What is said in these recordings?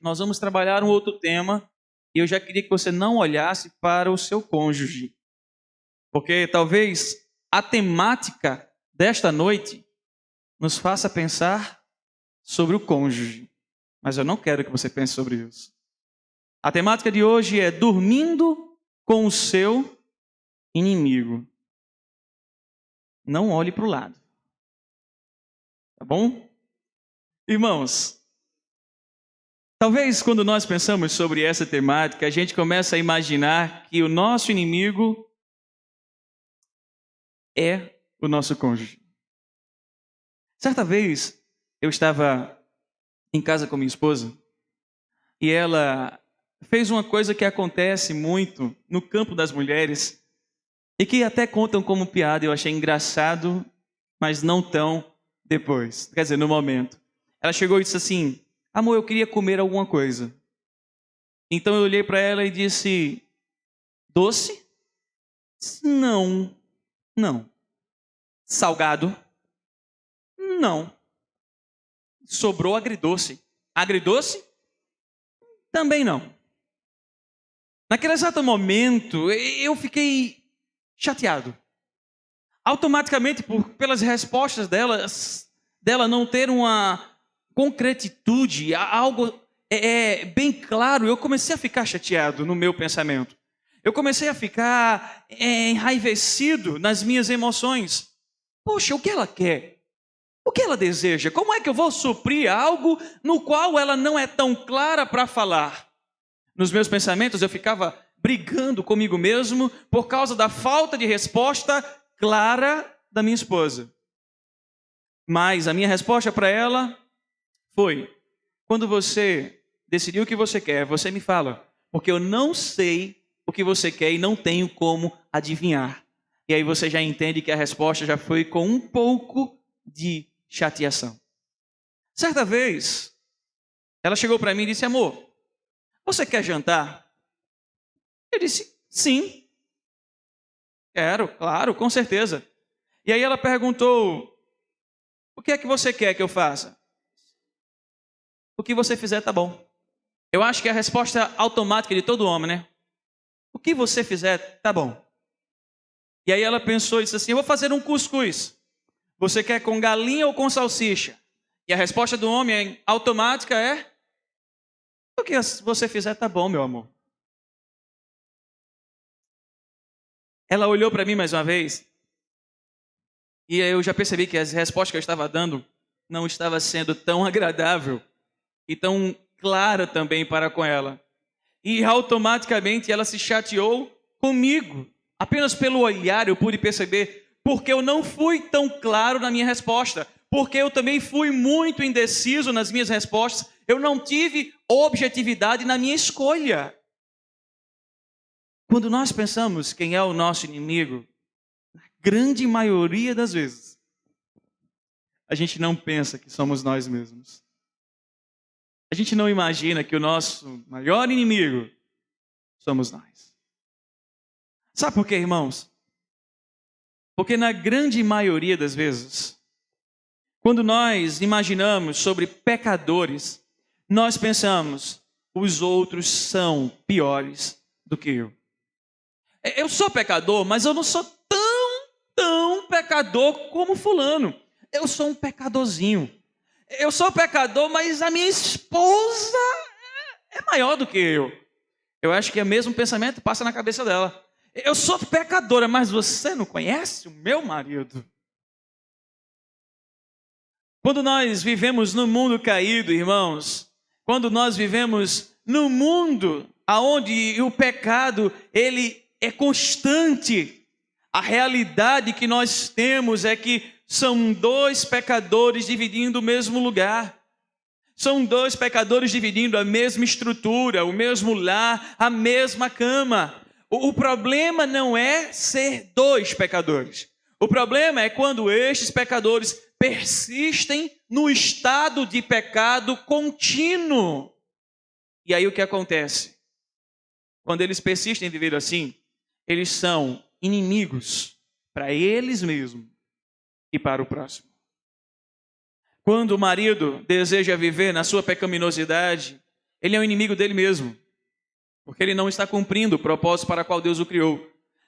nós vamos trabalhar um outro tema e eu já queria que você não olhasse para o seu cônjuge, porque talvez a temática desta noite nos faça pensar sobre o cônjuge, mas eu não quero que você pense sobre isso. A temática de hoje é dormindo com o seu inimigo. Não olhe para o lado, tá bom? Irmãos, talvez quando nós pensamos sobre essa temática, a gente começa a imaginar que o nosso inimigo é o nosso cônjuge. Certa vez, eu estava em casa com minha esposa e ela fez uma coisa que acontece muito no campo das mulheres e que até contam como piada. Eu achei engraçado, mas não tão depois. Quer dizer, no momento. Ela chegou e disse assim: amor, eu queria comer alguma coisa. Então eu olhei para ela e disse: doce? Não. Não. Salgado? Não. Sobrou agridoce. Agridoce? Também não. Naquele exato momento, eu fiquei chateado. Automaticamente, pelas respostas dela não ter uma concretitude, algo bem claro, eu comecei a ficar chateado no meu pensamento. Eu comecei a ficar enraivecido nas minhas emoções. Poxa, o que ela quer? O que ela deseja? Como é que eu vou suprir algo no qual ela não é tão clara para falar? Nos meus pensamentos eu ficava brigando comigo mesmo por causa da falta de resposta clara da minha esposa. Mas a minha resposta para ela foi: quando você decidir o que você quer, você me fala, porque eu não sei o que você quer e não tenho como adivinhar. E aí você já entende que a resposta já foi com um pouco de chateação. Certa vez, ela chegou para mim e disse: amor, você quer jantar? Eu disse: sim. Quero, claro, com certeza. E aí ela perguntou: o que é que você quer que eu faça? O que você fizer tá bom. Eu acho que é a resposta automática de todo homem, né? O que você fizer tá bom. E aí ela pensou e disse assim: eu vou fazer um cuscuz. Você quer com galinha ou com salsicha? E a resposta do homem automática é: o que você fizer tá bom, meu amor. Ela olhou para mim mais uma vez e eu já percebi que as respostas que eu estava dando não estava sendo tão agradável e tão clara também para com ela. E automaticamente ela se chateou comigo. Apenas pelo olhar eu pude perceber porque eu não fui tão claro na minha resposta. Porque eu também fui muito indeciso nas minhas respostas. Eu não tive objetividade na minha escolha. Quando nós pensamos quem é o nosso inimigo, na grande maioria das vezes, a gente não pensa que somos nós mesmos. A gente não imagina que o nosso maior inimigo somos nós. Sabe por quê, irmãos? Porque na grande maioria das vezes, quando nós imaginamos sobre pecadores, nós pensamos: os outros são piores do que eu. Eu sou pecador, mas eu não sou tão pecador como fulano. Eu sou um pecadorzinho. Eu sou pecador, mas a minha esposa é maior do que eu. Eu acho que é o mesmo pensamento passa na cabeça dela. Eu sou pecadora, mas você não conhece o meu marido? Quando nós vivemos no mundo caído, irmãos, quando nós vivemos no mundo onde o pecado ele é constante, a realidade que nós temos é que são dois pecadores dividindo o mesmo lugar. São dois pecadores dividindo a mesma estrutura, o mesmo lar, a mesma cama. O problema não é ser dois pecadores. O problema é quando estes pecadores persistem no estado de pecado contínuo. E aí o que acontece? Quando eles persistem em viver assim, eles são inimigos para eles mesmos e para o próximo. Quando o marido deseja viver na sua pecaminosidade, ele é um inimigo dele mesmo, porque ele não está cumprindo o propósito para o qual Deus o criou.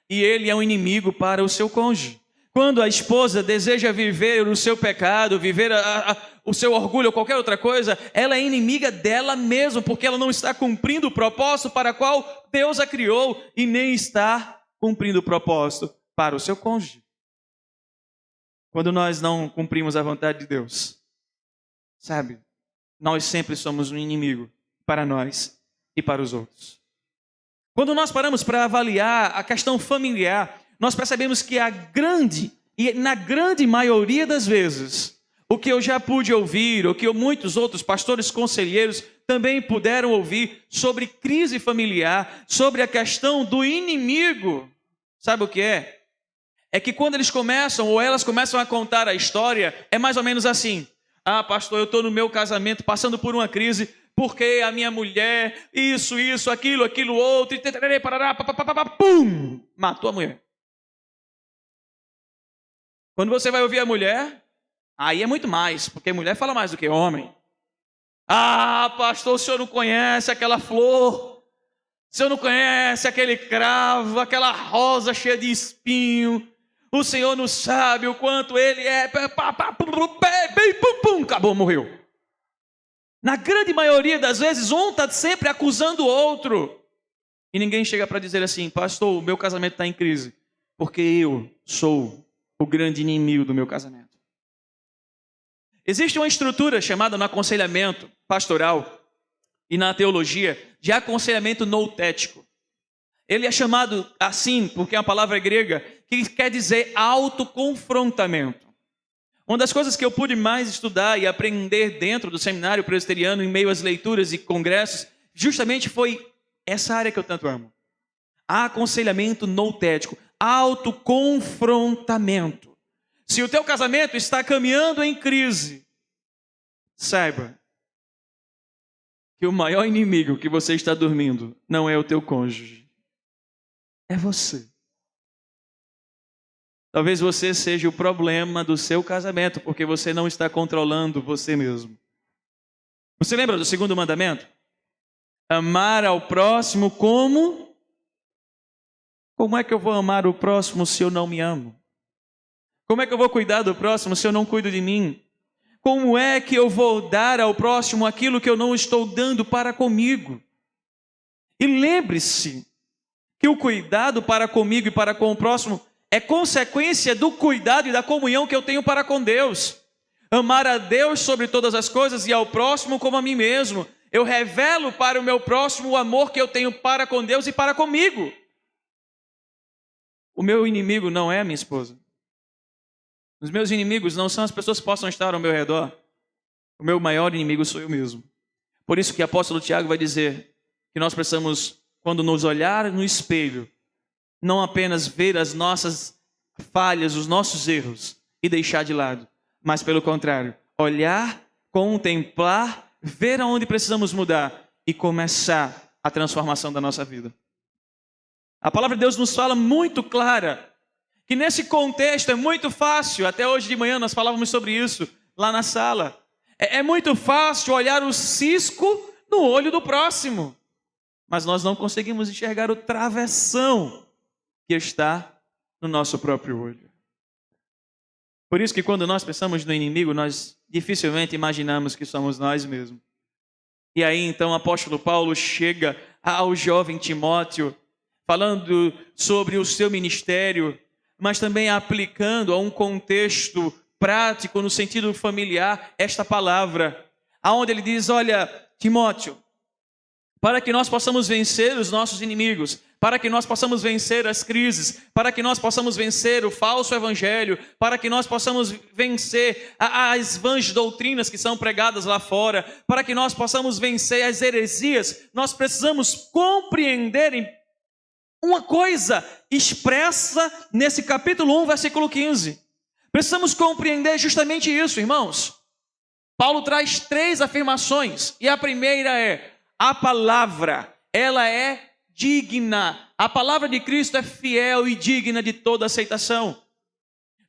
E ele é um inimigo para o seu cônjuge. Quando a esposa deseja viver o seu pecado, viver o seu orgulho ou qualquer outra coisa, ela é inimiga dela mesma, porque ela não está cumprindo o propósito para o qual Deus a criou e nem está cumprindo o propósito para o seu cônjuge. Quando nós não cumprimos a vontade de Deus, sabe, nós sempre somos um inimigo para nós e para os outros. Quando nós paramos para avaliar a questão familiar, nós percebemos que na grande maioria das vezes, o que eu já pude ouvir, o que muitos outros pastores conselheiros também puderam ouvir sobre crise familiar, sobre a questão do inimigo, sabe o que é? É que quando eles começam ou elas começam a contar a história, é mais ou menos assim: ah, pastor, eu estou no meu casamento passando por uma crise, porque a minha mulher, isso, aquilo, outro, e parará, pum, matou a mulher. Quando você vai ouvir a mulher, aí é muito mais, porque mulher fala mais do que homem. Ah, pastor, o senhor não conhece aquela flor, o senhor não conhece aquele cravo, aquela rosa cheia de espinho, o senhor não sabe o quanto ele é, acabou, morreu. Na grande maioria das vezes, um está sempre acusando o outro. E ninguém chega para dizer assim: pastor, o meu casamento está em crise, porque eu sou o grande inimigo do meu casamento. Existe uma estrutura chamada no aconselhamento pastoral e na teologia de aconselhamento noutético. Ele é chamado assim porque é uma palavra grega que quer dizer autoconfrontamento. Uma das coisas que eu pude mais estudar e aprender dentro do seminário presbiteriano, em meio às leituras e congressos, justamente foi essa área que eu tanto amo. Aconselhamento noutético, autoconfrontamento. Se o teu casamento está caminhando em crise, saiba que o maior inimigo que você está dormindo não é o teu cônjuge, é você. Talvez você seja o problema do seu casamento, porque você não está controlando você mesmo. Você lembra do segundo mandamento? Amar ao próximo como? Como é que eu vou amar o próximo se eu não me amo? Como é que eu vou cuidar do próximo se eu não cuido de mim? Como é que eu vou dar ao próximo aquilo que eu não estou dando para comigo? E lembre-se que o cuidado para comigo e para com o próximo é consequência do cuidado e da comunhão que eu tenho para com Deus. Amar a Deus sobre todas as coisas e ao próximo como a mim mesmo. Eu revelo para o meu próximo o amor que eu tenho para com Deus e para comigo. O meu inimigo não é a minha esposa. Os meus inimigos não são as pessoas que possam estar ao meu redor. O meu maior inimigo sou eu mesmo. Por isso que o apóstolo Tiago vai dizer que nós precisamos, quando nos olhar no espelho, não apenas ver as nossas falhas, os nossos erros e deixar de lado, mas pelo contrário, olhar, contemplar, ver aonde precisamos mudar e começar a transformação da nossa vida. A palavra de Deus nos fala muito clara que nesse contexto é muito fácil, até hoje de manhã nós falávamos sobre isso lá na sala, é muito fácil olhar o cisco no olho do próximo, mas nós não conseguimos enxergar o travessão que está no nosso próprio olho. Por isso que quando nós pensamos no inimigo, nós dificilmente imaginamos que somos nós mesmos. E aí então o apóstolo Paulo chega ao jovem Timóteo, falando sobre o seu ministério, mas também aplicando a um contexto prático, no sentido familiar, esta palavra, aonde ele diz: olha, Timóteo, para que nós possamos vencer os nossos inimigos, para que nós possamos vencer as crises, para que nós possamos vencer o falso evangelho, para que nós possamos vencer as vãs doutrinas que são pregadas lá fora, para que nós possamos vencer as heresias, nós precisamos compreender uma coisa expressa nesse capítulo 1, versículo 15. Precisamos compreender justamente isso, irmãos. Paulo traz 3 afirmações, e a primeira é: a palavra, ela é digna. A palavra de Cristo é fiel e digna de toda aceitação.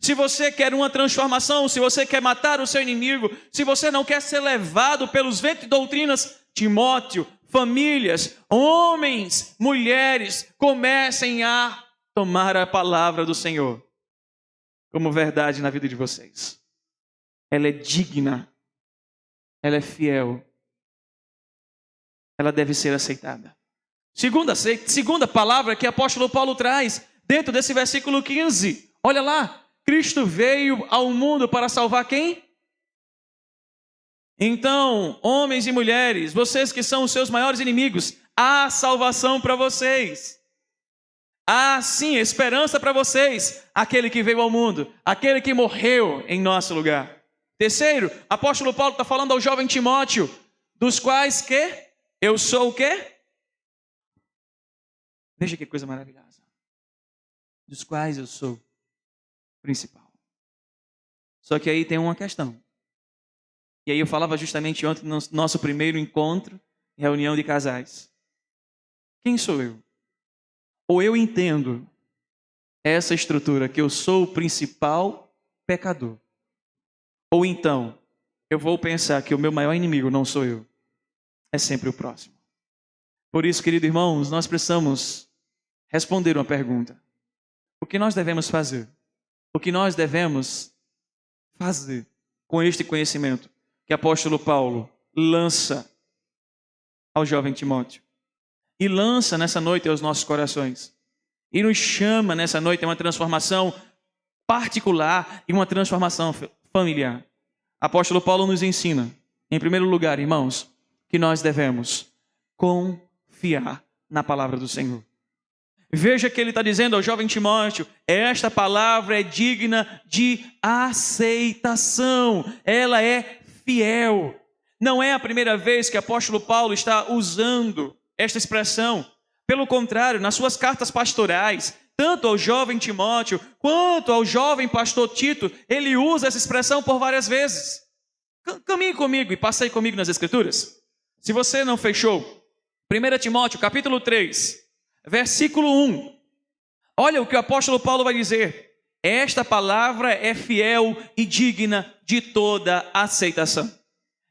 Se você quer uma transformação, se você quer matar o seu inimigo, se você não quer ser levado pelos ventos de doutrinas, Timóteo, famílias, homens, mulheres, comecem a tomar a palavra do Senhor como verdade na vida de vocês. Ela é digna, ela é fiel, ela deve ser aceitada. Segunda palavra que o apóstolo Paulo traz dentro desse versículo 15. Olha lá. Cristo veio ao mundo para salvar quem? Então, homens e mulheres, vocês que são os seus maiores inimigos, há salvação para vocês. Há sim esperança para vocês, aquele que veio ao mundo, aquele que morreu em nosso lugar. Terceiro, apóstolo Paulo está falando ao jovem Timóteo, dos quais que eu sou o quê? Veja que coisa maravilhosa. Dos quais eu sou principal. Só que aí tem uma questão. E aí eu falava justamente ontem no nosso primeiro encontro, reunião de casais. Quem sou eu? Ou eu entendo essa estrutura que eu sou o principal pecador. Ou então eu vou pensar que o meu maior inimigo não sou eu, é sempre o próximo. Por isso, queridos irmãos, nós precisamos responder uma pergunta. O que nós devemos fazer? O que nós devemos fazer com este conhecimento que o apóstolo Paulo lança ao jovem Timóteo? E lança nessa noite aos nossos corações. E nos chama nessa noite a uma transformação particular e uma transformação familiar. O apóstolo Paulo nos ensina, em primeiro lugar, irmãos, que nós devemos confiar na palavra do Senhor. Veja que ele está dizendo ao jovem Timóteo, esta palavra é digna de aceitação, ela é fiel. Não é a primeira vez que o apóstolo Paulo está usando esta expressão. Pelo contrário, nas suas cartas pastorais, tanto ao jovem Timóteo quanto ao jovem pastor Tito, ele usa essa expressão por várias vezes. Caminhe comigo e passe aí comigo nas Escrituras. Se você não fechou, 1 Timóteo capítulo 3, versículo 1. Olha o que o apóstolo Paulo vai dizer. Esta palavra é fiel e digna de toda aceitação.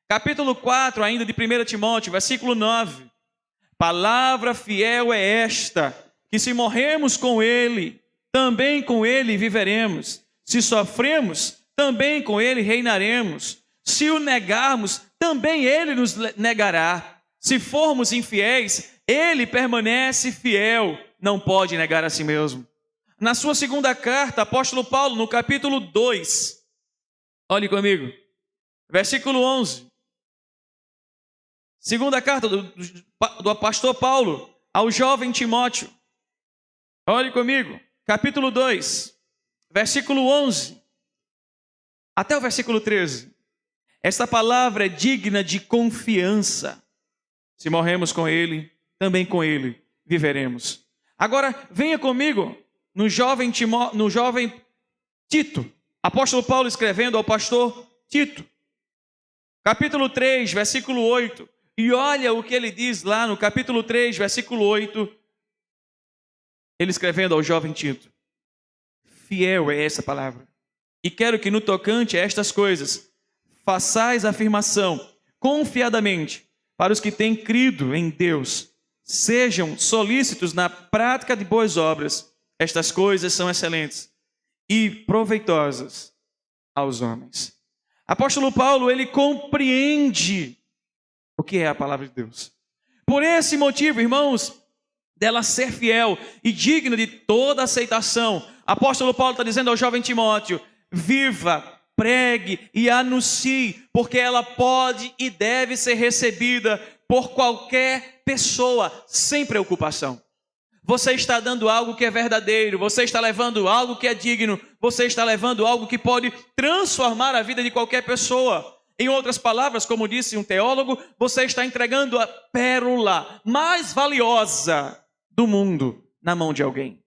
Capítulo 4, ainda de 1 Timóteo, versículo 9. Palavra fiel é esta, que se morremos com ele, também com ele viveremos. Se sofremos, também com ele reinaremos. Se o negarmos, também ele nos negará. Se formos infiéis, ele permanece fiel, não pode negar a si mesmo. Na sua segunda carta, apóstolo Paulo, no capítulo 2, olhe comigo, versículo 11. Segunda carta do pastor Paulo ao jovem Timóteo. Olhe comigo, capítulo 2, versículo 11, até o versículo 13. Esta palavra é digna de confiança. Se morremos com ele, também com ele viveremos. Agora, venha comigo no jovem Tito. Apóstolo Paulo escrevendo ao pastor Tito. Capítulo 3, versículo 8. E olha o que ele diz lá no capítulo 3, versículo 8. Ele escrevendo ao jovem Tito. Fiel é essa palavra. E quero que no tocante a estas coisas, façais afirmação confiadamente para os que têm crido em Deus. Sejam solícitos na prática de boas obras. Estas coisas são excelentes e proveitosas aos homens. Apóstolo Paulo, ele compreende o que é a palavra de Deus. Por esse motivo, irmãos, dela ser fiel e digna de toda aceitação, apóstolo Paulo está dizendo ao jovem Timóteo, viva, pregue e anuncie, porque ela pode e deve ser recebida por qualquer pessoa, sem preocupação. Você está dando algo que é verdadeiro, você está levando algo que é digno, você está levando algo que pode transformar a vida de qualquer pessoa. Em outras palavras, como disse um teólogo, você está entregando a pérola mais valiosa do mundo na mão de alguém.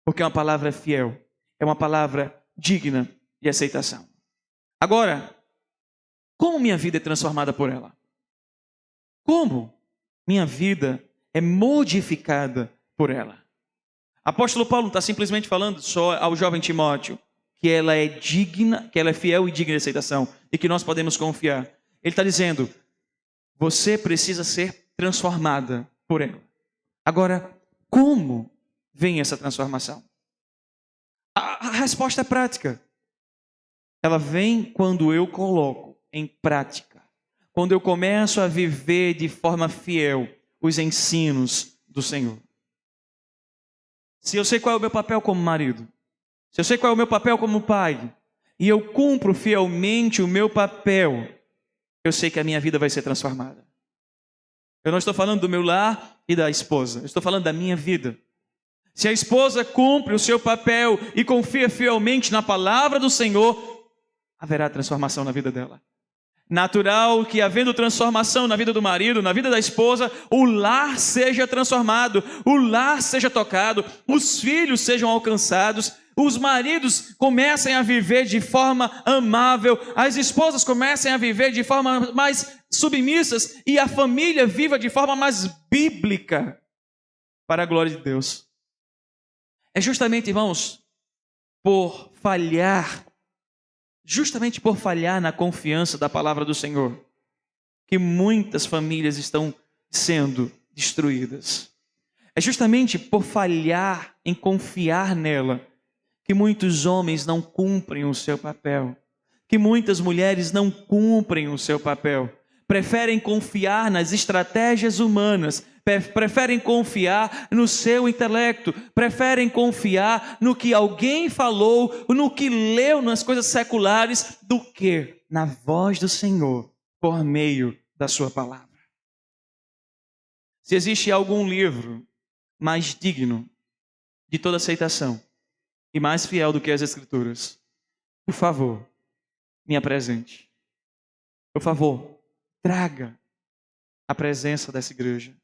Porque é uma palavra fiel, é uma palavra digna de aceitação. Agora, como minha vida é transformada por ela? Como minha vida é modificada por ela? Apóstolo Paulo não está simplesmente falando só ao jovem Timóteo que ela é digna, que ela é fiel e digna de aceitação e que nós podemos confiar. Ele está dizendo, você precisa ser transformada por ela. Agora, como vem essa transformação? A resposta é prática. Ela vem quando eu coloco em prática. Quando eu começo a viver de forma fiel os ensinos do Senhor. Se eu sei qual é o meu papel como marido, se eu sei qual é o meu papel como pai, e eu cumpro fielmente o meu papel, eu sei que a minha vida vai ser transformada. Eu não estou falando do meu lar e da esposa, eu estou falando da minha vida. Se a esposa cumpre o seu papel e confia fielmente na palavra do Senhor, haverá transformação na vida dela. Natural que, havendo transformação na vida do marido, na vida da esposa, o lar seja transformado, o lar seja tocado, os filhos sejam alcançados, os maridos comecem a viver de forma amável, as esposas comecem a viver de forma mais submissas e a família viva de forma mais bíblica para a glória de Deus. É justamente, irmãos, justamente por falhar na confiança da palavra do Senhor, que muitas famílias estão sendo destruídas. É justamente por falhar em confiar nela, que muitos homens não cumprem o seu papel, que muitas mulheres não cumprem o seu papel, preferem confiar nas estratégias humanas, preferem confiar no seu intelecto, preferem confiar no que alguém falou, no que leu nas coisas seculares, do que na voz do Senhor, por meio da sua palavra. Se existe algum livro mais digno de toda aceitação e mais fiel do que as Escrituras, por favor, me apresente. Por favor, traga a presença dessa igreja.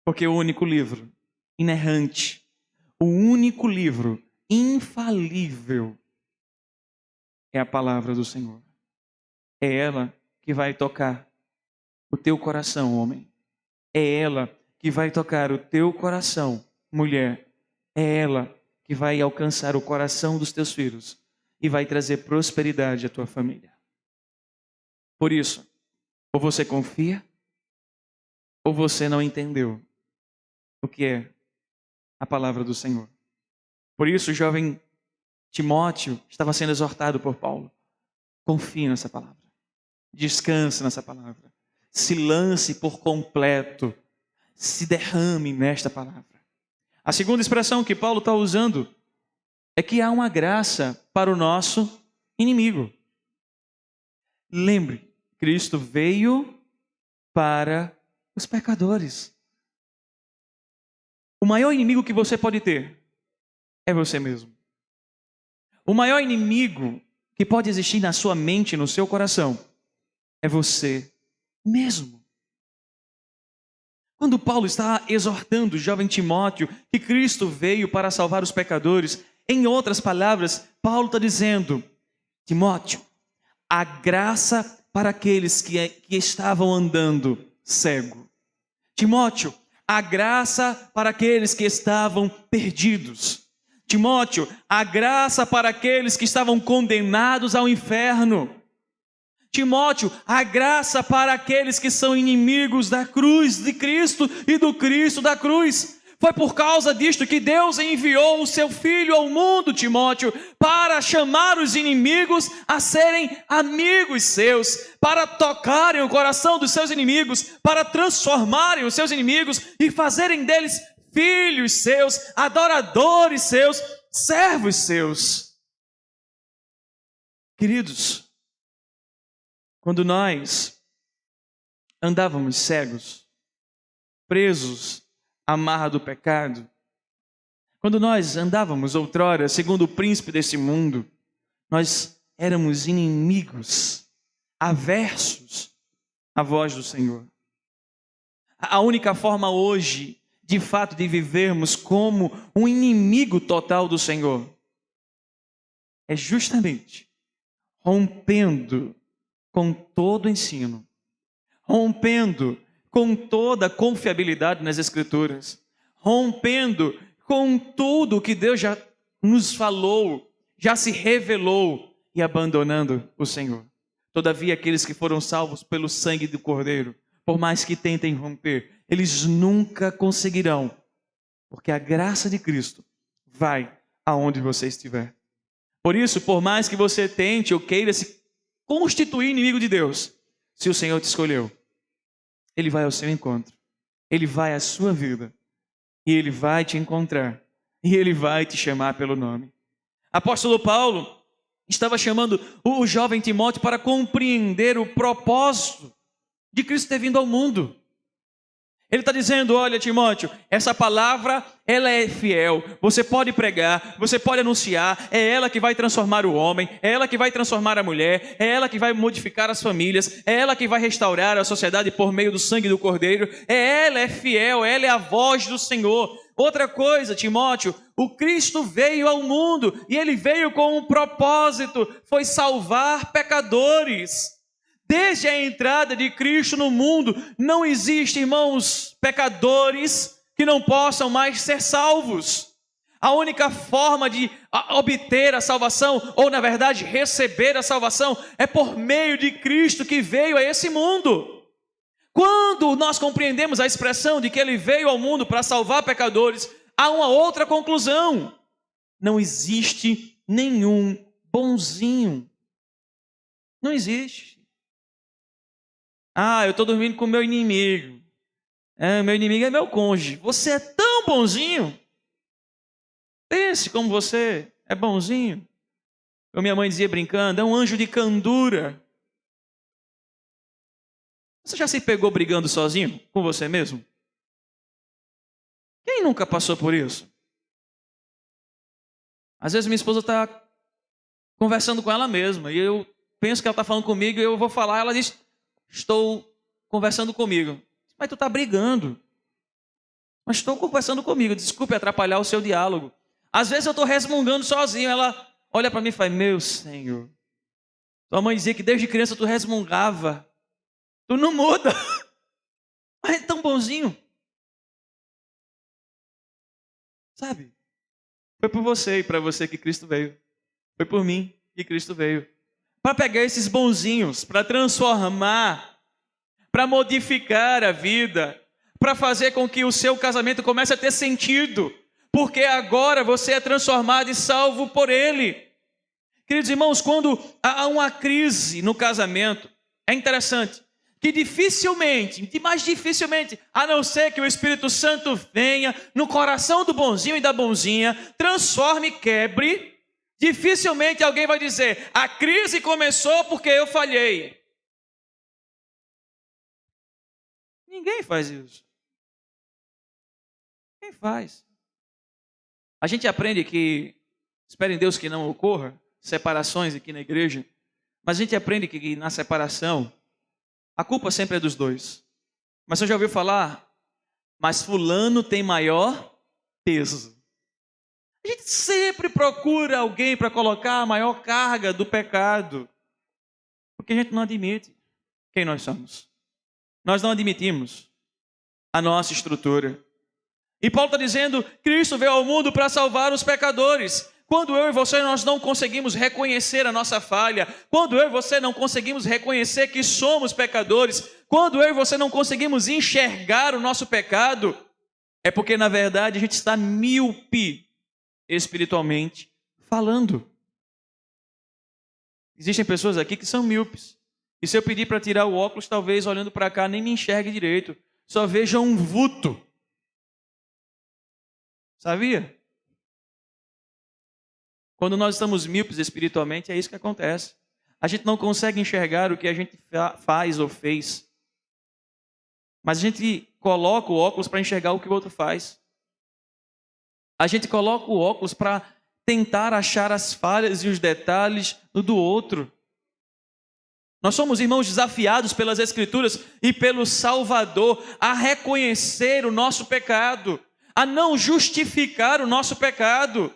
Porque o único livro inerrante, o único livro infalível é a palavra do Senhor. É ela que vai tocar o teu coração, homem. É ela que vai tocar o teu coração, mulher. É ela que vai alcançar o coração dos teus filhos e vai trazer prosperidade à tua família. Por isso, ou você confia, ou você não entendeu o que é a palavra do Senhor. Por isso, o jovem Timóteo estava sendo exortado por Paulo. Confie nessa palavra. Descanse nessa palavra. Se lance por completo. Se derrame nesta palavra. A segunda expressão que Paulo está usando é que há uma graça para o nosso inimigo. Lembre, Cristo veio para os pecadores. O maior inimigo que você pode ter é você mesmo. O maior inimigo que pode existir na sua mente, no seu coração, é você mesmo. Quando Paulo está exortando o jovem Timóteo que Cristo veio para salvar os pecadores, em outras palavras, Paulo está dizendo, Timóteo, a graça para aqueles que estavam andando cego. Timóteo, a graça para aqueles que estavam perdidos. Timóteo, a graça para aqueles que estavam condenados ao inferno. Timóteo, a graça para aqueles que são inimigos da cruz de Cristo e do Cristo da cruz. Foi por causa disto que Deus enviou o seu Filho ao mundo, Timóteo, para chamar os inimigos a serem amigos seus, para tocarem o coração dos seus inimigos, para transformarem os seus inimigos e fazerem deles filhos seus, adoradores seus, servos seus. Queridos, quando nós andávamos cegos, presos à marra do pecado, quando nós andávamos outrora segundo o príncipe desse mundo, nós éramos inimigos, aversos à voz do Senhor. A única forma hoje, de fato, de vivermos como um inimigo total do Senhor é justamente rompendo com todo o ensino, rompendo com toda a confiabilidade nas Escrituras, rompendo com tudo que Deus já nos falou, já se revelou e abandonando o Senhor. Todavia, aqueles que foram salvos pelo sangue do Cordeiro, por mais que tentem romper, eles nunca conseguirão, porque a graça de Cristo vai aonde você estiver. Por isso, por mais que você tente ou queira se constituir inimigo de Deus, se o Senhor te escolheu, Ele vai ao seu encontro, Ele vai à sua vida, e Ele vai te encontrar, e Ele vai te chamar pelo nome. Apóstolo Paulo estava chamando o jovem Timóteo para compreender o propósito de Cristo ter vindo ao mundo. Ele está dizendo: olha, Timóteo, essa palavra, ela é fiel, você pode pregar, você pode anunciar, é ela que vai transformar o homem, é ela que vai transformar a mulher, é ela que vai modificar as famílias, é ela que vai restaurar a sociedade por meio do sangue do Cordeiro, ela é fiel, ela é a voz do Senhor. Outra coisa, Timóteo, o Cristo veio ao mundo e Ele veio com um propósito, foi salvar pecadores. Desde a entrada de Cristo no mundo, não existe, irmãos, pecadores que não possam mais ser salvos. A única forma de obter a salvação, ou na verdade receber a salvação, é por meio de Cristo que veio a esse mundo. Quando nós compreendemos a expressão de que Ele veio ao mundo para salvar pecadores, há uma outra conclusão: não existe nenhum bonzinho. Não existe. Eu estou dormindo com o meu inimigo. Meu inimigo é meu cônjuge. Você é tão bonzinho. Pense como você é bonzinho. Como minha mãe dizia brincando, é um anjo de candura. Você já se pegou brigando sozinho com você mesmo? Quem nunca passou por isso? Às vezes minha esposa está conversando com ela mesma e eu penso que ela está falando comigo e eu vou falar, ela diz: estou conversando comigo. Mas tu está brigando. Mas estou conversando comigo. Desculpe atrapalhar o seu diálogo. Às vezes eu estou resmungando sozinho. Ela olha para mim e fala: meu Senhor, tua mãe dizia que desde criança tu resmungava. Tu não muda. Mas é tão bonzinho. Sabe? Foi por você e para você que Cristo veio. Foi por mim que Cristo veio. Para pegar esses bonzinhos, para transformar, para modificar a vida, para fazer com que o seu casamento comece a ter sentido, porque agora você é transformado e salvo por Ele. Queridos irmãos, quando há uma crise no casamento, é interessante que mais dificilmente, a não ser que o Espírito Santo venha no coração do bonzinho e da bonzinha, transforme e quebre, dificilmente alguém vai dizer: a crise começou porque eu falhei. Ninguém faz isso. Quem faz? A gente aprende que, espera em Deus que não ocorra separações aqui na igreja, mas a gente aprende que na separação, a culpa sempre é dos dois. Mas você já ouviu falar? Mas fulano tem maior peso. A gente sempre procura alguém para colocar a maior carga do pecado, porque a gente não admite quem nós somos. Nós não admitimos a nossa estrutura. E Paulo está dizendo: Cristo veio ao mundo para salvar os pecadores. Quando eu e você nós não conseguimos reconhecer a nossa falha, quando eu e você não conseguimos reconhecer que somos pecadores, quando eu e você não conseguimos enxergar o nosso pecado, é porque na verdade a gente está míope espiritualmente falando. Existem pessoas aqui que são míopes. E se eu pedir para tirar o óculos, talvez olhando para cá nem me enxergue direito. Só veja um vulto. Sabia? Quando nós estamos míopes espiritualmente, é isso que acontece. A gente não consegue enxergar o que a gente faz ou fez. Mas a gente coloca o óculos para enxergar o que o outro faz. A gente coloca o óculos para tentar achar as falhas e os detalhes do outro. Nós somos, irmãos, desafiados pelas Escrituras e pelo Salvador a reconhecer o nosso pecado, a não justificar o nosso pecado.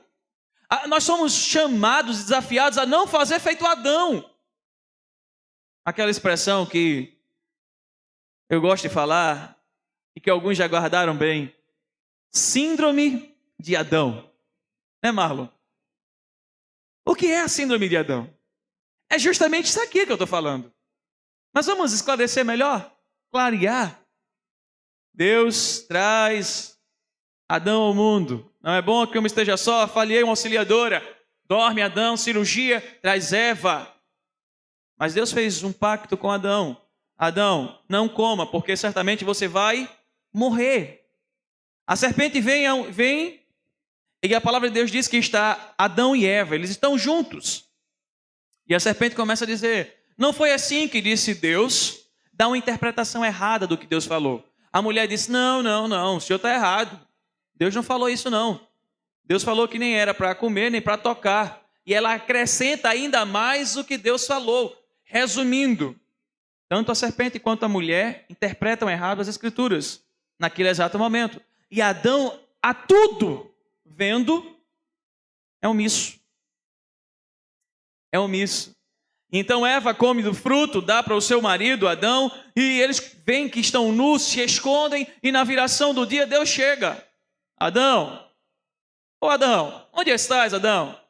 Nós somos chamados, desafiados a não fazer feito Adão. Aquela expressão que eu gosto de falar e que alguns já guardaram bem: síndrome de Adão. Né, Marlon? O que é a síndrome de Adão? É justamente isso aqui que eu estou falando. Mas vamos esclarecer melhor? Clarear. Deus traz Adão ao mundo. Não é bom que eu esteja só, falhei uma auxiliadora. Dorme Adão, cirurgia, traz Eva. Mas Deus fez um pacto com Adão. Adão, não coma, porque certamente você vai morrer. A serpente vem, e a palavra de Deus diz que está Adão e Eva, eles estão juntos. E a serpente começa a dizer, não foi assim que disse Deus, dá uma interpretação errada do que Deus falou. A mulher disse, não, o senhor está errado. Deus não falou isso não. Deus falou que nem era para comer, nem para tocar. E ela acrescenta ainda mais o que Deus falou. Resumindo, tanto a serpente quanto a mulher interpretam errado as escrituras naquele exato momento. E Adão, a tudo vendo, é omisso. É omisso. Então Eva come do fruto, dá para o seu marido, Adão, e eles veem que estão nus, se escondem, e na viração do dia Deus chega. Adão, onde estás, Adão?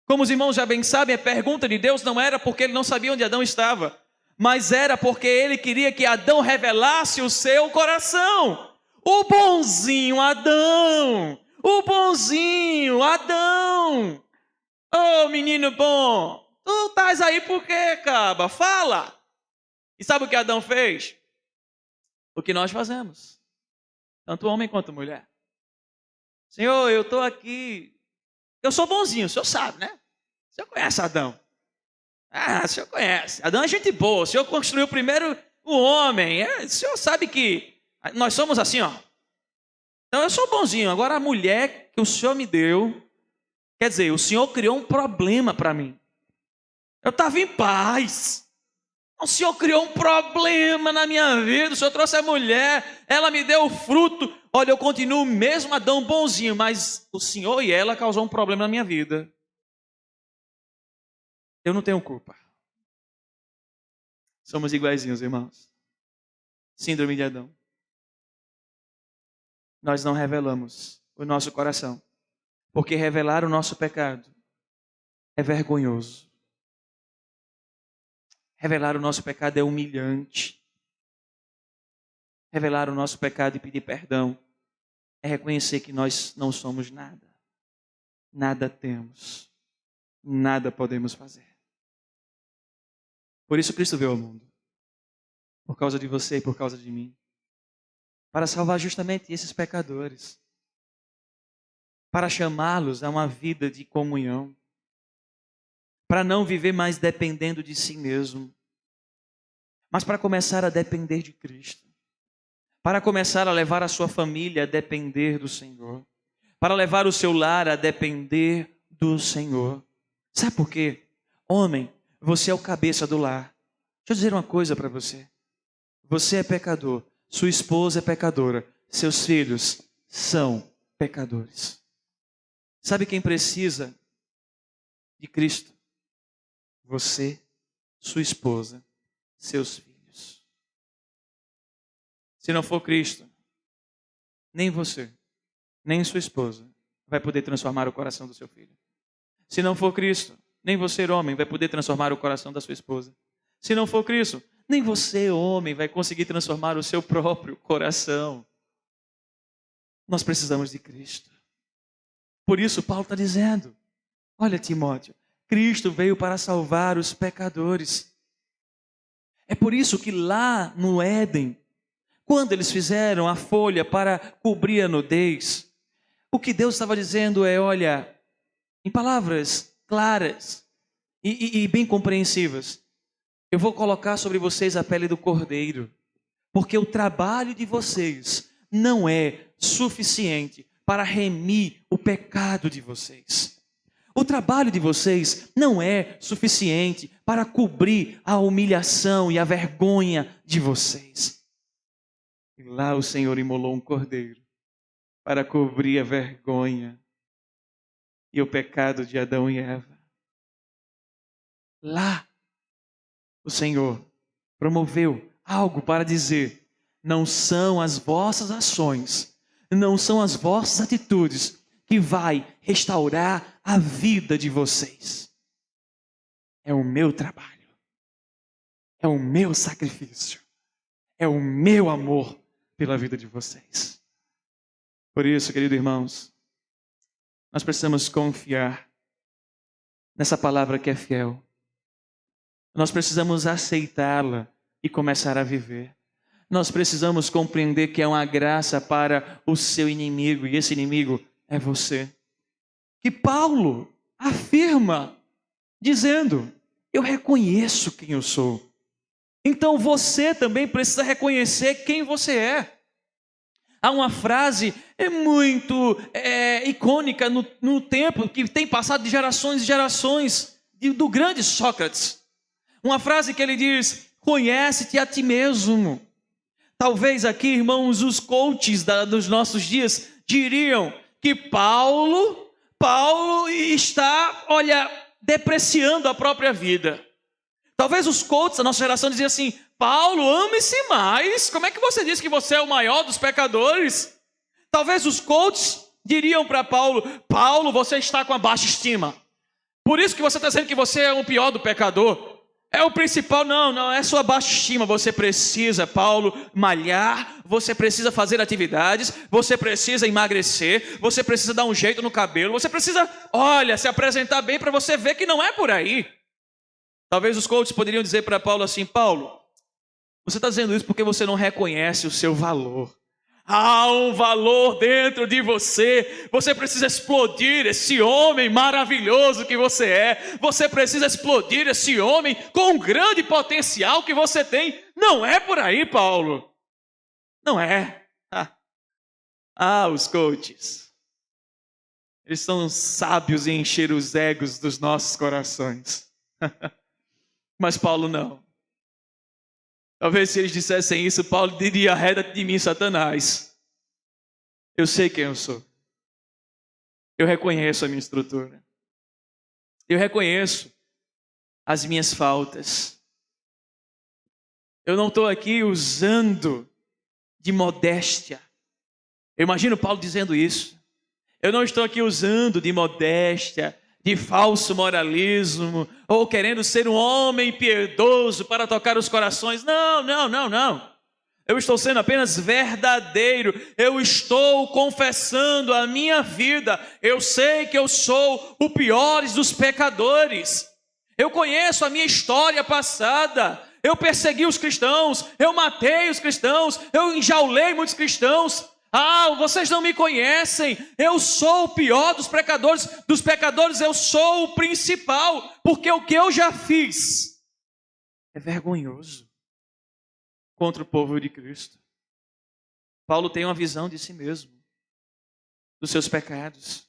Como os irmãos já bem sabem, a pergunta de Deus não era porque ele não sabia onde Adão estava, mas era porque ele queria que Adão revelasse o seu coração. O bonzinho Adão! O bonzinho Adão! Oh, menino bom! Tu estás aí por quê, caba? Fala! E sabe o que Adão fez? O que nós fazemos. Tanto homem quanto mulher. Senhor, eu estou aqui. Eu sou bonzinho, o senhor sabe, né? O senhor conhece Adão. Ah, o senhor conhece. Adão é gente boa. O senhor construiu primeiro o homem. O senhor sabe que nós somos assim, ó. Então eu sou bonzinho. Agora a mulher que o senhor me deu, quer dizer, o senhor criou um problema para mim. Eu estava em paz. O senhor criou um problema na minha vida. O senhor trouxe a mulher, ela me deu o fruto. Olha, eu continuo mesmo Adão bonzinho, mas o senhor e ela causou um problema na minha vida. Eu não tenho culpa. Somos iguaizinhos, irmãos. Síndrome de Adão. Nós não revelamos o nosso coração, porque revelar o nosso pecado é vergonhoso. Revelar o nosso pecado é humilhante. Revelar o nosso pecado e pedir perdão é reconhecer que nós não somos nada. Nada temos. Nada podemos fazer. Por isso Cristo veio ao mundo. Por causa de você e por causa de mim. Para salvar justamente esses pecadores. Para chamá-los a uma vida de comunhão. Para não viver mais dependendo de si mesmo. Mas para começar a depender de Cristo. Para começar a levar a sua família a depender do Senhor. Para levar o seu lar a depender do Senhor. Sabe por quê? Homem, você é o cabeça do lar. Deixa eu dizer uma coisa para você. Você é pecador. Sua esposa é pecadora. Seus filhos são pecadores. Sabe quem precisa de Cristo? Você, sua esposa, seus filhos. Se não for Cristo, nem você, nem sua esposa vai poder transformar o coração do seu filho. Se não for Cristo, nem você, homem, vai poder transformar o coração da sua esposa. Se não for Cristo, nem você, homem, vai conseguir transformar o seu próprio coração. Nós precisamos de Cristo. Por isso Paulo está dizendo, olha Timóteo, Cristo veio para salvar os pecadores. É por isso que lá no Éden, quando eles fizeram a folha para cobrir a nudez, o que Deus estava dizendo é, olha, em palavras claras e bem compreensivas, eu vou colocar sobre vocês a pele do cordeiro, porque o trabalho de vocês não é suficiente para remir o pecado de vocês. O trabalho de vocês não é suficiente para cobrir a humilhação e a vergonha de vocês. E lá o Senhor imolou um cordeiro para cobrir a vergonha e o pecado de Adão e Eva. Lá o Senhor promoveu algo para dizer, não são as vossas ações, não são as vossas atitudes que vai restaurar a vida de vocês. É o meu trabalho, é o meu sacrifício, é o meu amor pela vida de vocês. Por isso, queridos irmãos, nós precisamos confiar nessa palavra que é fiel. Nós precisamos aceitá-la e começar a viver. Nós precisamos compreender que é uma graça para o seu inimigo, e esse inimigo é você. Que Paulo afirma, dizendo: eu reconheço quem eu sou. Então você também precisa reconhecer quem você é. Há uma frase muito icônica no tempo, que tem passado de gerações e gerações, do grande Sócrates. Uma frase que ele diz: conhece-te a ti mesmo. Talvez aqui, irmãos, os coaches dos nossos dias diriam que Paulo está, depreciando a própria vida. Talvez os coaches da nossa geração diziam assim: Paulo, ame-se mais. Como é que você diz que você é o maior dos pecadores? Talvez os coaches diriam para Paulo: Paulo, você está com a baixa estima. Por isso que você está dizendo que você é o pior do pecador. É o principal. Não, é sua baixa estima. Você precisa, Paulo, malhar, você precisa fazer atividades, você precisa emagrecer, você precisa dar um jeito no cabelo, você precisa, se apresentar bem para você ver que não é por aí. Talvez os coaches poderiam dizer para Paulo assim: Paulo, você está dizendo isso porque você não reconhece o seu valor. Há um valor dentro de você. Você precisa explodir esse homem maravilhoso que você é. Você precisa explodir esse homem com um grande potencial que você tem. Não é por aí, Paulo. Não é. Os coaches. Eles são sábios em encher os egos dos nossos corações. Mas Paulo não. Talvez se eles dissessem isso, Paulo diria: arreda de mim, Satanás. Eu sei quem eu sou. Eu reconheço a minha estrutura. Eu reconheço as minhas faltas. Eu não estou aqui usando de modéstia. Eu imagino Paulo dizendo isso. Eu não estou aqui usando de modéstia, de falso moralismo, ou querendo ser um homem piedoso para tocar os corações. Não. Eu estou sendo apenas verdadeiro. Eu estou confessando a minha vida. Eu sei que eu sou o pior dos pecadores. Eu conheço a minha história passada. Eu persegui os cristãos, eu matei os cristãos, eu enjaulei muitos cristãos. Vocês não me conhecem. Eu sou o pior dos pecadores, eu sou o principal, porque o que eu já fiz é vergonhoso contra o povo de Cristo. Paulo tem uma visão de si mesmo, dos seus pecados.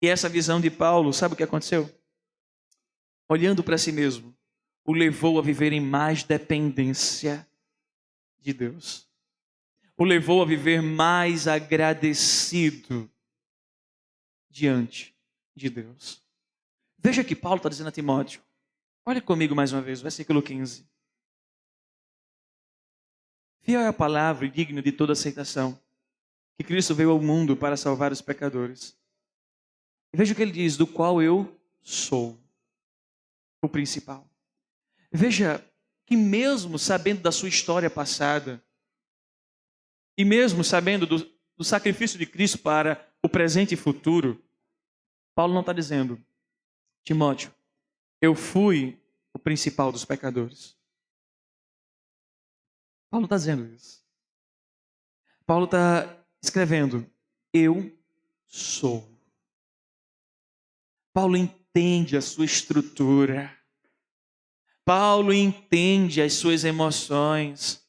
E essa visão de Paulo, sabe o que aconteceu? Olhando para si mesmo, o levou a viver em mais dependência de Deus. O levou a viver mais agradecido diante de Deus. Veja que Paulo está dizendo a Timóteo. Olha comigo mais uma vez, versículo 15. Fiel é a palavra e digno de toda aceitação, que Cristo veio ao mundo para salvar os pecadores. E veja o que ele diz: do qual eu sou o principal. Veja que mesmo sabendo da sua história passada, e mesmo sabendo do sacrifício de Cristo para o presente e futuro, Paulo não está dizendo: Timóteo, eu fui o principal dos pecadores. Paulo está dizendo isso. Paulo está escrevendo: eu sou. Paulo entende a sua estrutura. Paulo entende as suas emoções.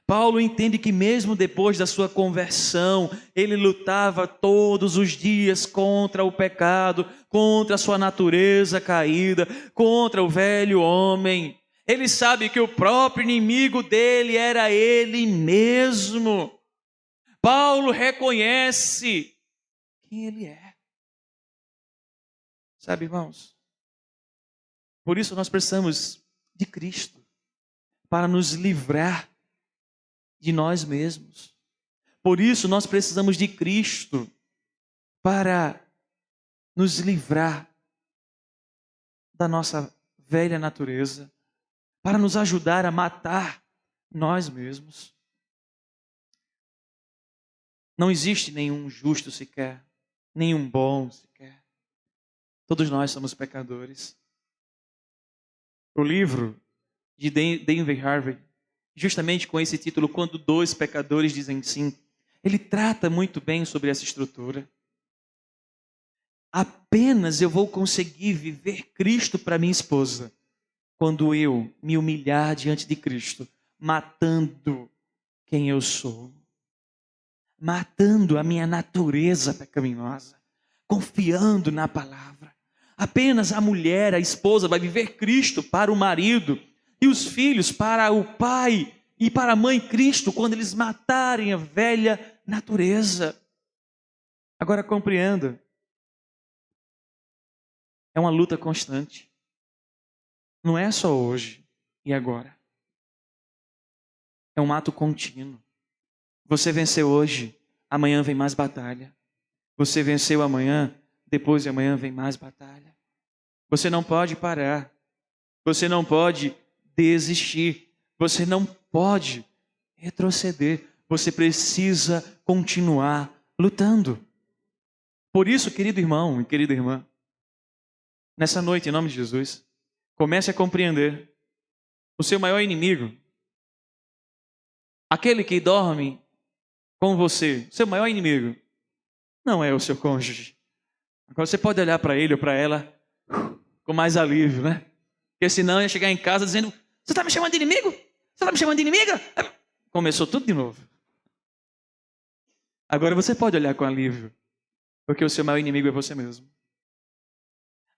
Paulo entende que mesmo depois da sua conversão, ele lutava todos os dias contra o pecado, contra a sua natureza caída, contra o velho homem. Ele sabe que o próprio inimigo dele era ele mesmo. Paulo reconhece quem ele é. Sabe, irmãos? Por isso nós precisamos de Cristo para nos livrar de nós mesmos. Por isso nós precisamos de Cristo para nos livrar da nossa velha natureza, para nos ajudar a matar nós mesmos. Não existe nenhum justo sequer, nenhum bom sequer. Todos nós somos pecadores. O livro de David Harvey, justamente com esse título, Quando Dois Pecadores Dizem Sim, ele trata muito bem sobre essa estrutura. Apenas eu vou conseguir viver Cristo para minha esposa quando eu me humilhar diante de Cristo, matando quem eu sou, matando a minha natureza pecaminosa, confiando na palavra. Apenas a mulher, a esposa, vai viver Cristo para o marido e os filhos para o pai e para a mãe Cristo quando eles matarem a velha natureza. Agora compreenda, é uma luta constante. Não é só hoje e agora. É um ato contínuo. Você venceu hoje, amanhã vem mais batalha. Você venceu amanhã, depois de amanhã vem mais batalha. Você não pode parar. Você não pode desistir. Você não pode retroceder. Você precisa continuar lutando. Por isso, querido irmão e querida irmã, nessa noite, em nome de Jesus, comece a compreender o seu maior inimigo, aquele que dorme com você, seu maior inimigo, não é o seu cônjuge. Agora você pode olhar para ele ou para ela com mais alívio, né? Porque senão ia chegar em casa dizendo: você está me chamando de inimigo? Você está me chamando de inimiga? Começou tudo de novo. Agora você pode olhar com alívio, porque o seu maior inimigo é você mesmo.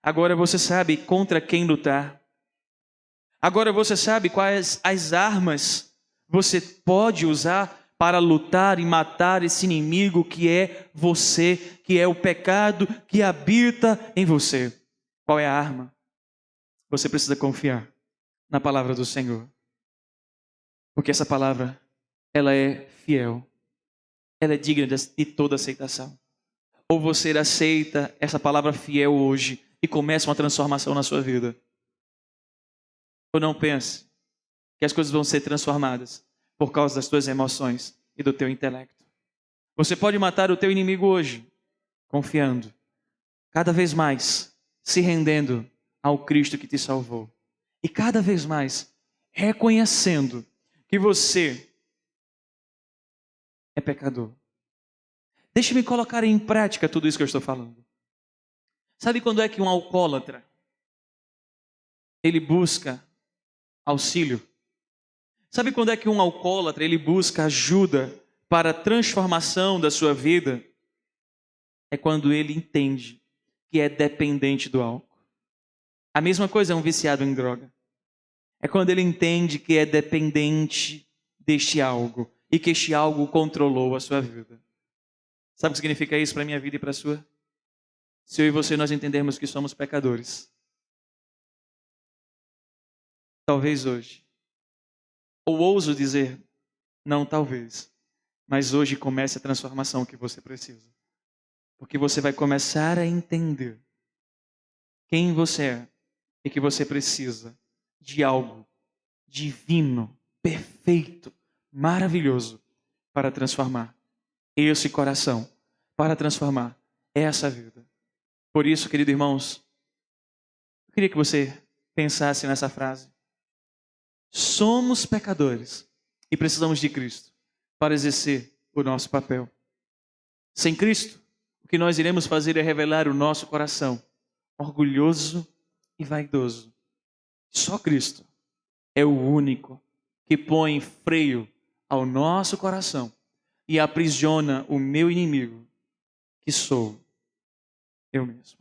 Agora você sabe contra quem lutar. Agora você sabe quais as armas você pode usar para lutar e matar esse inimigo que é você, que é o pecado que habita em você. Qual é a arma? Você precisa confiar na palavra do Senhor. Porque essa palavra, ela é fiel. Ela é digna de toda aceitação. Ou você aceita essa palavra fiel hoje e começa uma transformação na sua vida. Ou não pense que as coisas vão ser transformadas por causa das tuas emoções e do teu intelecto. Você pode matar o teu inimigo hoje, confiando, cada vez mais se rendendo ao Cristo que te salvou. E cada vez mais reconhecendo que você é pecador. Deixe-me colocar em prática tudo isso que eu estou falando. Sabe quando é que um alcoólatra ele busca auxílio? Sabe quando é que um alcoólatra ele busca ajuda para a transformação da sua vida? É quando ele entende que é dependente do álcool. A mesma coisa é um viciado em droga. É quando ele entende que é dependente deste algo e que este algo controlou a sua vida. Sabe o que significa isso para a minha vida e para a sua? Se eu e você nós entendermos que somos pecadores, talvez hoje, ou ouso dizer, não talvez, mas hoje comece a transformação que você precisa. Porque você vai começar a entender quem você é e que você precisa de algo divino, perfeito, maravilhoso para transformar esse coração, para transformar essa vida. Por isso, queridos irmãos, eu queria que você pensasse nessa frase. Somos pecadores e precisamos de Cristo para exercer o nosso papel. Sem Cristo, o que nós iremos fazer é revelar o nosso coração orgulhoso e vaidoso. Só Cristo é o único que põe freio ao nosso coração e aprisiona o meu inimigo, que sou eu mesmo.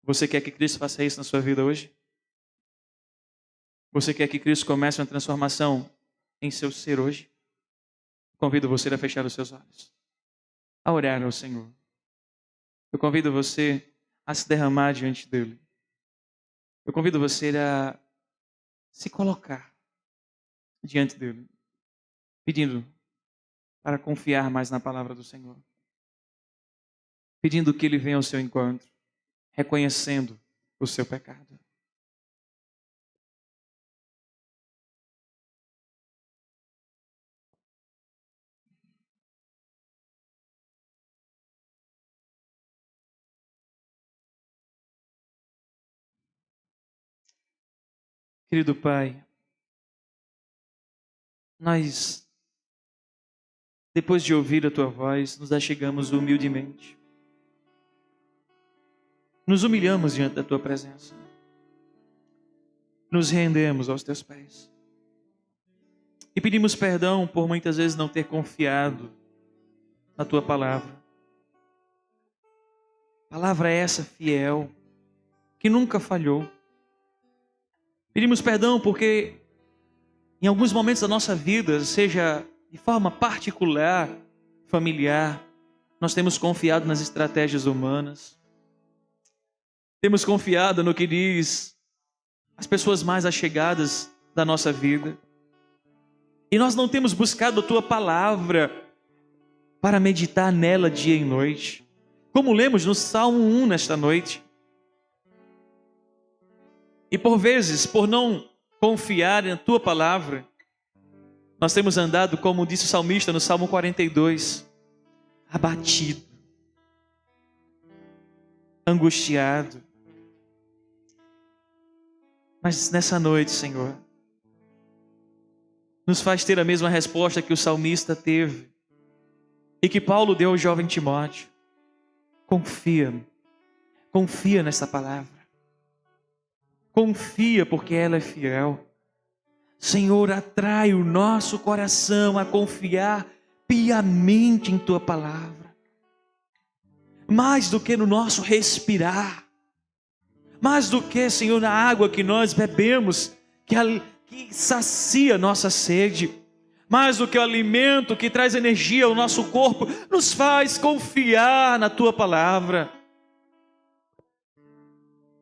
Você quer que Cristo faça isso na sua vida hoje? Você quer que Cristo comece uma transformação em seu ser hoje? Convido você a fechar os seus olhos, a orar ao Senhor. Eu convido você a se derramar diante dele. Eu convido você a se colocar diante dele, pedindo para confiar mais na palavra do Senhor. Pedindo que Ele venha ao seu encontro, reconhecendo o seu pecado. Querido Pai, nós, depois de ouvir a Tua voz, nos achegamos humildemente. Nos humilhamos diante da Tua presença. Nos rendemos aos Teus pés. E pedimos perdão por muitas vezes não ter confiado na Tua palavra. Palavra essa fiel, que nunca falhou. Pedimos perdão porque em alguns momentos da nossa vida, seja de forma particular, familiar, nós temos confiado nas estratégias humanas. Temos confiado no que diz as pessoas mais allegadas da nossa vida. E nós não temos buscado a Tua palavra para meditar nela dia e noite. Como lemos no Salmo 1 nesta noite. E por vezes, por não confiar na Tua palavra, nós temos andado, como disse o salmista no Salmo 42, abatido, angustiado. Mas nessa noite, Senhor, nos faz ter a mesma resposta que o salmista teve e que Paulo deu ao jovem Timóteo. Confia nessa palavra. Confia porque ela é fiel. Senhor, atrai o nosso coração a confiar piamente em Tua palavra. Mais do que no nosso respirar. Mais do que, Senhor, na água que nós bebemos, que sacia nossa sede. Mais do que o alimento que traz energia ao nosso corpo, nos faz confiar na Tua palavra.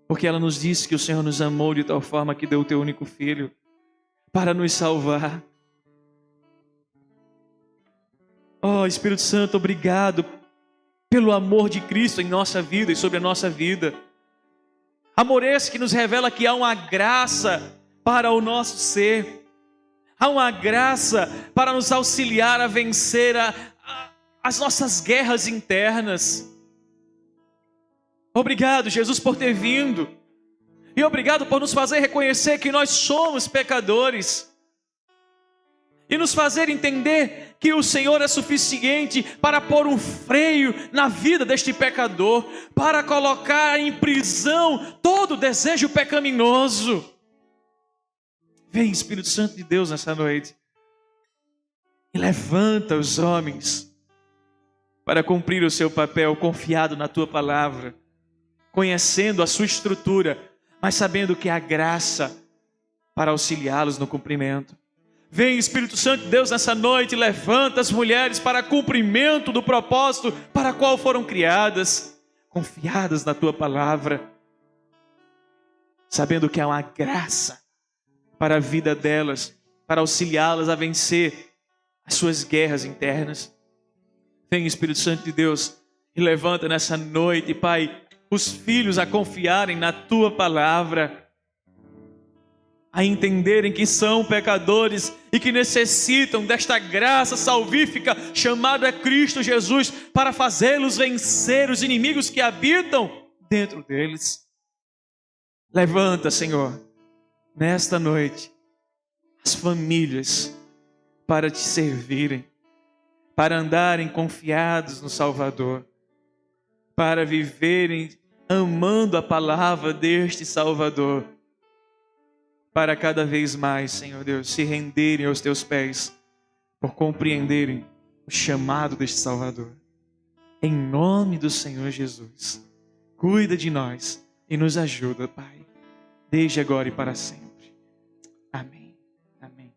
Porque ela nos diz que o Senhor nos amou de tal forma que deu o Teu único Filho para nos salvar. Oh, Espírito Santo, obrigado pelo amor de Cristo em nossa vida e sobre a nossa vida. Amor esse que nos revela que há uma graça para o nosso ser. Há uma graça para nos auxiliar a vencer as nossas guerras internas. Obrigado, Jesus, por ter vindo. E obrigado por nos fazer reconhecer que nós somos pecadores. E nos fazer entender que o Senhor é suficiente para pôr um freio na vida deste pecador, para colocar em prisão todo desejo pecaminoso. Vem, Espírito Santo de Deus, nessa noite e levanta os homens para cumprir o seu papel confiado na Tua palavra, conhecendo a sua estrutura, mas sabendo que há graça para auxiliá-los no cumprimento. Vem, Espírito Santo de Deus, nessa noite, levanta as mulheres para cumprimento do propósito para qual foram criadas, confiadas na Tua palavra, sabendo que há uma graça para a vida delas, para auxiliá-las a vencer as suas guerras internas. Vem, Espírito Santo de Deus, e levanta nessa noite, Pai, os filhos a confiarem na Tua palavra, a entenderem que são pecadores e que necessitam desta graça salvífica chamada Cristo Jesus para fazê-los vencer os inimigos que habitam dentro deles. Levanta, Senhor, nesta noite, as famílias para Te servirem, para andarem confiados no Salvador, para viverem amando a palavra deste Salvador, para cada vez mais, Senhor Deus, se renderem aos Teus pés, por compreenderem o chamado deste Salvador. Em nome do Senhor Jesus, cuida de nós e nos ajuda, Pai, desde agora e para sempre. Amém. Amém.